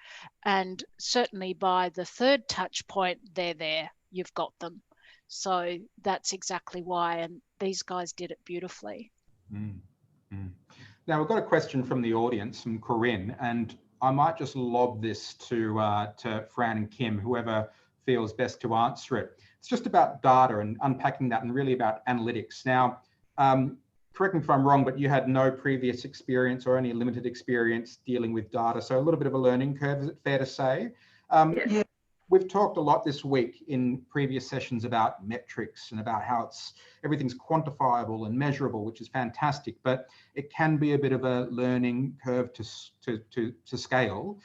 and certainly by the third touch point, they're there, you've got them. So that's exactly why, and these guys did it beautifully. Now, we've got a question from the audience, from Corinne, and I might just lob this to Fran and Kim, whoever feels best to answer it. It's just about data and unpacking that, and really about analytics. Now, correct me if I'm wrong, but you had no previous experience or only limited experience dealing with data. So a little bit of a learning curve, is it fair to say? Yes. We've talked a lot this week in previous sessions about metrics and about how everything's quantifiable and measurable, which is fantastic, but it can be a bit of a learning curve to scale.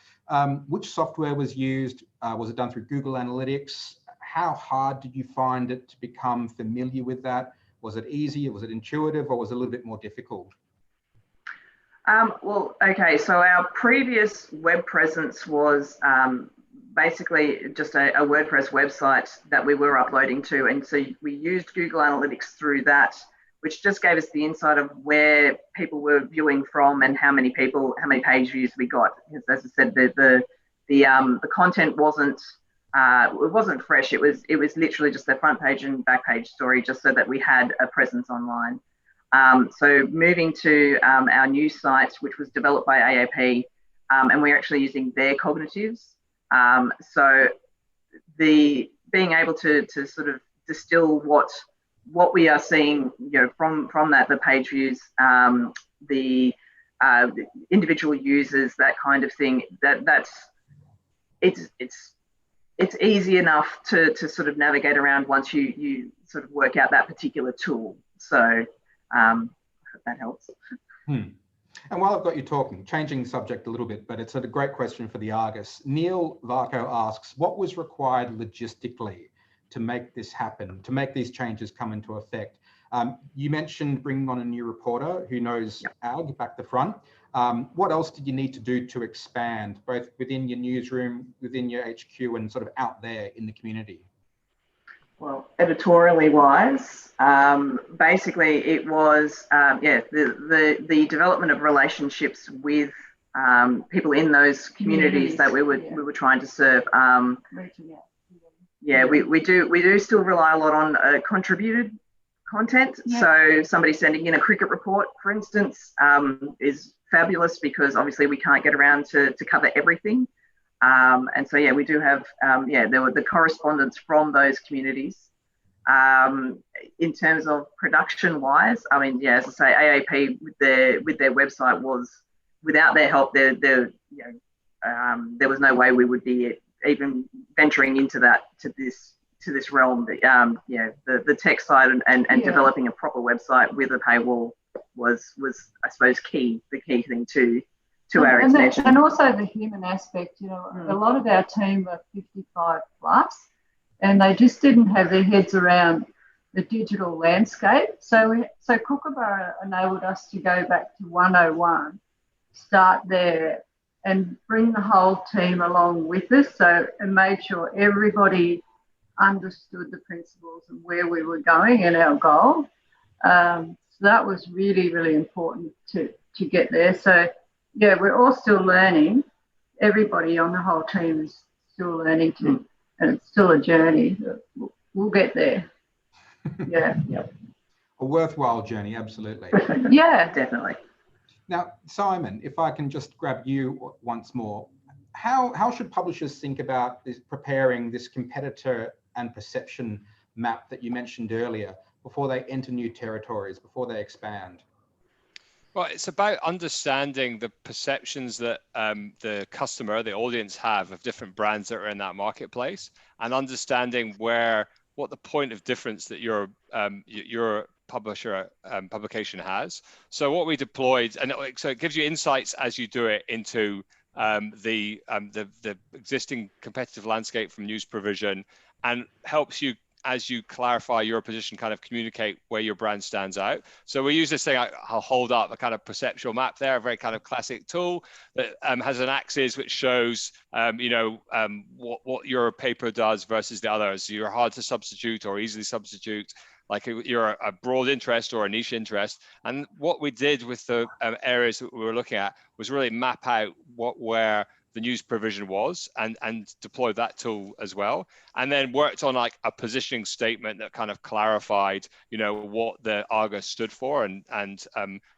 Which software was used? Was it done through Google Analytics? How hard did you find it to become familiar with that? Was it easy? Was it intuitive, or was it a little bit more difficult? Well, okay, so our previous web presence was basically just a WordPress website that we were uploading to. And so we used Google Analytics through that, which just gave us the insight of where people were viewing from and how many page views we got. As I said, the content wasn't fresh. It was literally just the front page and back page story, just so that we had a presence online. So moving to our new site, which was developed by AAP, and we're actually using their cognitives. So the being able to sort of distill what we are seeing, from that, the page views, the individual users, that kind of thing, it's easy enough to sort of navigate around once you sort of work out that particular tool. So I hope that helps. And while I've got you talking, changing the subject a little bit, but it's a great question for the Argus. Neil Varco asks, what was required logistically to make this happen, to make these changes come into effect? You mentioned bringing on a new reporter who knows ag back the front. What else did you need to do to expand, both within your newsroom, within your HQ, and sort of out there in the community? Well, editorially wise, basically it was the development of relationships with people in those communities that we were trying to serve. We do still rely a lot on contributed content. So somebody sending in a cricket report, for instance, is fabulous, because obviously we can't get around to cover everything. And so, we do have, there were the correspondence from those communities. In terms of production wise, I mean, as I say, AAP with their website was, without their help, there was no way we would be even venturing into this realm. The tech side and developing a proper website with a paywall was I suppose the key thing to our extension. And also the human aspect. A lot of our team are 55 plus, and they just didn't have their heads around the digital landscape. So Kookaburra enabled us to go back to 101, start there, and bring the whole team along with us. And made sure everybody understood the principles and where we were going and our goal. So that was really, really important to get there. So we're all still learning. Everybody on the whole team is still learning too, and it's still a journey. We'll get there. A worthwhile journey, absolutely. Yeah, definitely. Now, Simon, if I can just grab you once more, how should publishers think about preparing this competitor and perception map that you mentioned earlier before they enter new territories, before they expand? Well, it's about understanding the perceptions that the customer, the audience have of different brands that are in that marketplace, and understanding what the point of difference that your publication has. So what we deployed, and so it gives you insights as you do it into the existing competitive landscape from news provision, and helps you, as you clarify your position, kind of communicate where your brand stands out. So we use this thing, I'll hold up a kind of perceptual map there, a very kind of classic tool that has an axis which shows, what your paper does versus the others. You're hard to substitute or easily substitute, like you're a broad interest or a niche interest. And what we did with the areas that we were looking at was really map out where the news provision was, and deploy that tool as well, and then worked on like a positioning statement that kind of clarified, what the Argus stood for, and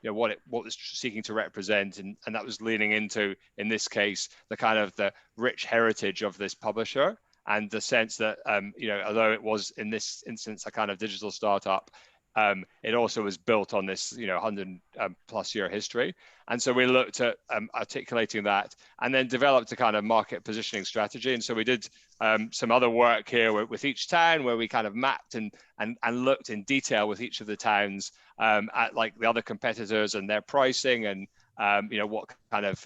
what it was seeking to represent, and that was leaning into, in this case, the kind of the rich heritage of this publisher, and the sense that although it was in this instance a kind of digital startup, it also was built on this 100 plus year history. And so we looked at articulating that, and then developed a kind of market positioning strategy. And so we did some other work here with each town, where we kind of mapped and looked in detail with each of the towns at like the other competitors and their pricing, and what kind of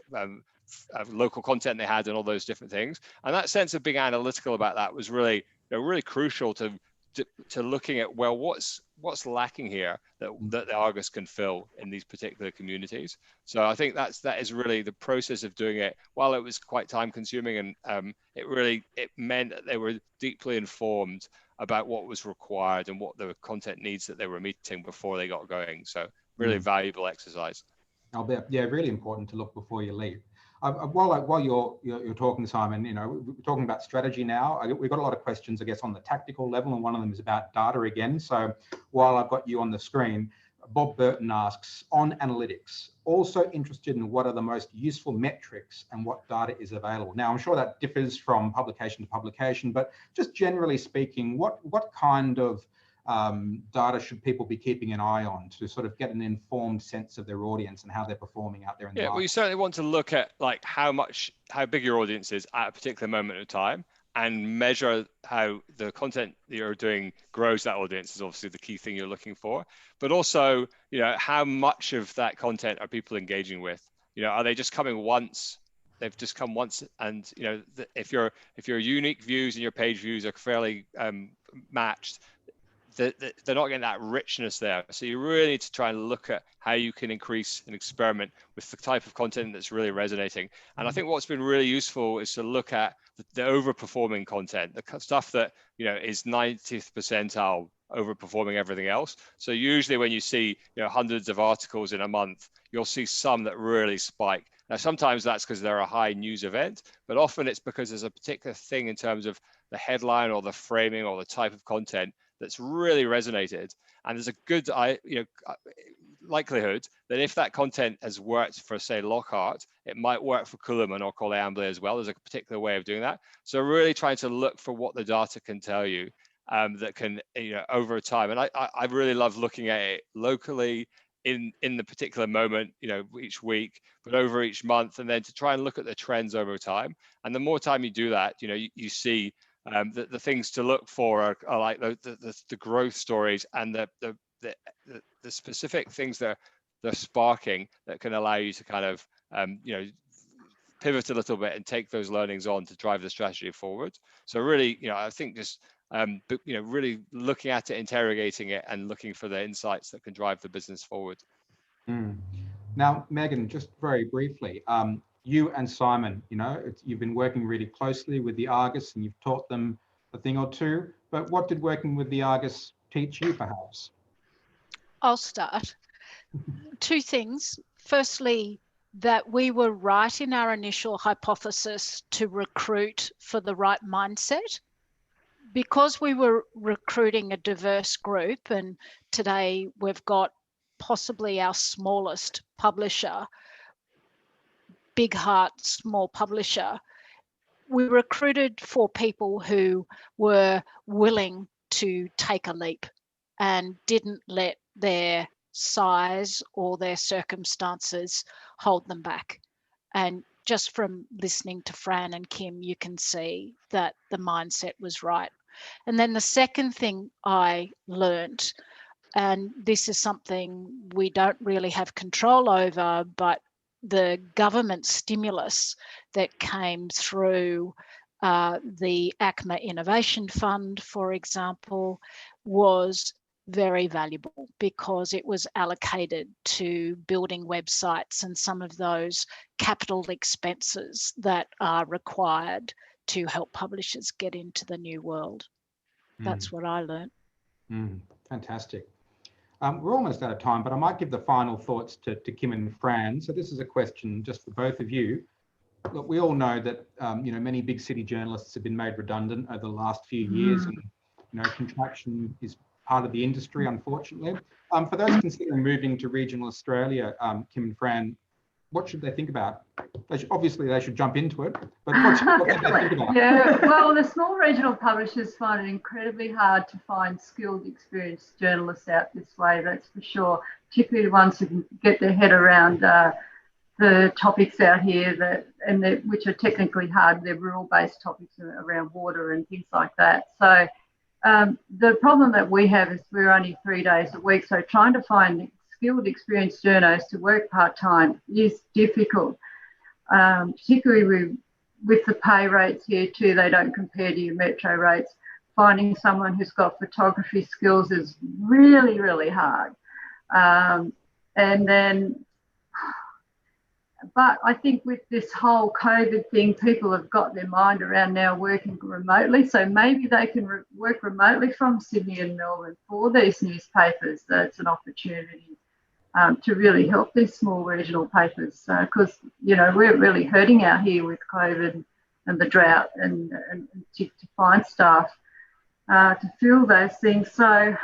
local content they had, and all those different things. And that sense of being analytical about that was really really crucial to looking at, well, what's lacking here that the Argus can fill in these particular communities. So I think that is really the process of doing it. While it was quite time consuming, and it meant that they were deeply informed about what was required and what the content needs that they were meeting before they got going. So really valuable exercise. I'll bet, yeah, really important to look before you leave. While you're talking, Simon, we're talking about strategy now. We've got a lot of questions, I guess, on the tactical level, and one of them is about data again. So while I've got you on the screen, Bob Burton asks, on analytics, also interested in what are the most useful metrics and what data is available. Now, I'm sure that differs from publication to publication, but just generally speaking, what kind of data should people be keeping an eye on to sort of get an informed sense of their audience and how they're performing out there in the market? Well, you certainly want to look at like how big your audience is at a particular moment of time, and measure how the content that you're doing grows that audience is obviously the key thing you're looking for. But also, how much of that content are people engaging with? Are they just coming once? They've just come once, and if your unique views and your page views are fairly matched, they're not getting that richness there. So you really need to try and look at how you can increase and experiment with the type of content that's really resonating. And I think what's been really useful is to look at the overperforming content, the stuff that is 90th percentile overperforming everything else. So usually when you see hundreds of articles in a month, you'll see some that really spike. Now sometimes that's because they're a high news event, but often it's because there's a particular thing in terms of the headline or the framing or the type of content that's really resonated, and there's a good likelihood that if that content has worked for, say, Lockhart, it might work for Coolman or Colambly as well. There's a particular way of doing that. So really trying to look for what the data can tell you that can, over time. And I really love looking at it locally in the particular moment, each week, but over each month, and then to try and look at the trends over time. And the more time you do that, you see the things to look for are like the growth stories and the specific things that they're sparking that can allow you to kind of pivot a little bit and take those learnings on to drive the strategy forward. So really, I think just really looking at it, interrogating it, and looking for the insights that can drive the business forward. Now, Megan, just very briefly, you and Simon, you've been working really closely with the Argus and you've taught them a thing or two, but what did working with the Argus teach you, perhaps? I'll start. Two things. Firstly, that we were right in our initial hypothesis to recruit for the right mindset. Because we were recruiting a diverse group, and today we've got possibly our smallest publisher, big heart, small publisher, we recruited for people who were willing to take a leap and didn't let their size or their circumstances hold them back. And just from listening to Fran and Kim, you can see that the mindset was right. And then the second thing I learned, and this is something we don't really have control over, but the government stimulus that came through the ACMA Innovation Fund, for example, was very valuable because it was allocated to building websites and some of those capital expenses that are required to help publishers get into the new world. That's what I learned. Fantastic. We're almost out of time, but I might give the final thoughts to Kim and Fran. So this is a question just for both of you. Look, we all know that many big city journalists have been made redundant over the last few years, and contraction is part of the industry, unfortunately. For those considering moving to regional Australia, Kim and Fran, what should they think about? Obviously, they should jump into it, but what should they think about? Yeah, well, the small regional publishers find it incredibly hard to find skilled, experienced journalists out this way, that's for sure, particularly the ones who can get their head around the topics out here which are technically hard. They're rural-based topics around water and things like that. So the problem that we have is we're only 3 days a week, so trying to find skilled, experienced journos to work part-time is difficult, particularly with the pay rates here too. They don't compare to your metro rates. finding someone who's got photography skills is really, really hard. And then, but I think with this whole COVID thing, people have got their mind around now working remotely. So maybe they can work remotely from Sydney and Melbourne for these newspapers. That's an opportunity to really help these small regional papers. Because, you know, we're really hurting out here with COVID and the drought and to find staff to fill those things. So,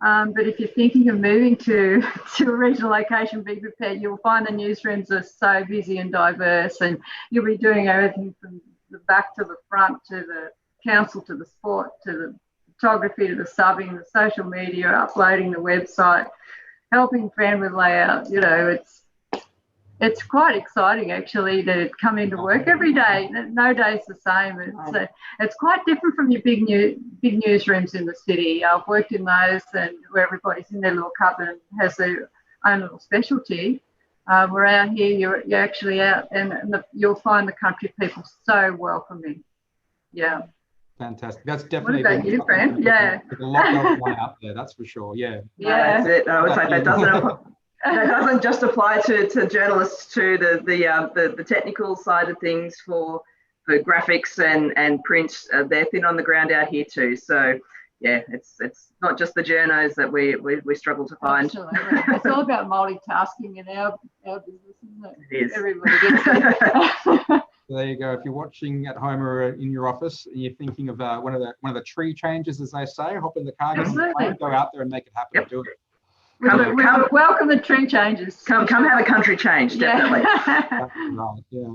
but if you're thinking of moving to a regional location, be prepared. You'll find the newsrooms are so busy and diverse, and you'll be doing everything from the back to the front, to the council, to the sport, to the photography, to the subbing, the social media, uploading the website, helping Fran with layout. You know, it's quite exciting actually to come into work every day. No day's the same. It's quite different from your big newsrooms in the city. I've worked in those, and where everybody's in their little cupboard and has their own little specialty. We're out here. You're actually out, and you'll find the country people so welcoming. Yeah. Fantastic. That's definitely. What about you, Fran? Yeah. There's a lot going on out there. That's for sure. Yeah. Yeah, that's it. I would say that doesn't just apply to journalists, to the technical side of things for graphics and print. They're thin on the ground out here too. So yeah, it's not just the journos that we struggle to find. Absolutely. It's all about multitasking in our business, isn't it? It is. Everybody gets it. There you go. If you're watching at home or in your office and you're thinking of one of the tree changes, as they say, hop in the car, get some fun, go out there and make it happen. Yep. Do it. We welcome the tree changes. Come have a country change, definitely. That's right, yeah.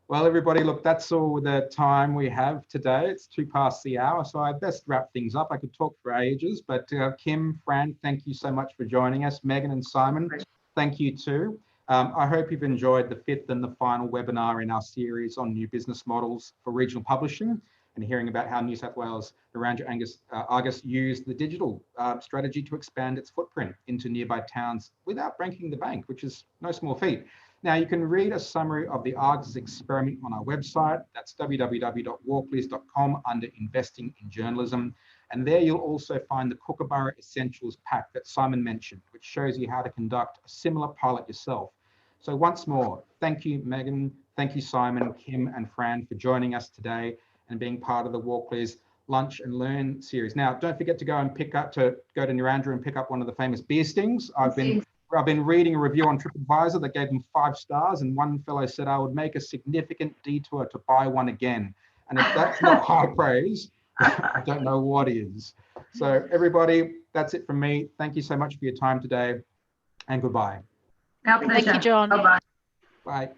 Well, everybody, look, that's all the time we have today. It's 2 past the hour, so I best wrap things up. I could talk for ages, but Kim, Fran, thank you so much for joining us. Megan and Simon, thank you too. I hope you've enjoyed the 5th and the final webinar in our series on new business models for regional publishing, and hearing about how New South Wales Narrandera Argus used the digital strategy to expand its footprint into nearby towns without breaking the bank, which is no small feat. Now, you can read a summary of the Argus experiment on our website. That's www.walkleys.com under Investing in Journalism. And there you'll also find the Kookaburra Essentials Pack that Simon mentioned, which shows you how to conduct a similar pilot yourself. So once more, thank you, Megan. Thank you, Simon, Kim, and Fran for joining us today and being part of the Walkley's Lunch and Learn series. Now, don't forget to go to Narrandera and pick up one of the famous beer stings. I've been reading a review on TripAdvisor that gave them 5 stars, and one fellow said I would make a significant detour to buy one again. And if that's not high praise, I don't know what is. So everybody, that's it from me. Thank you so much for your time today, and goodbye. Our pleasure. Thank you, John. Bye-bye. Bye.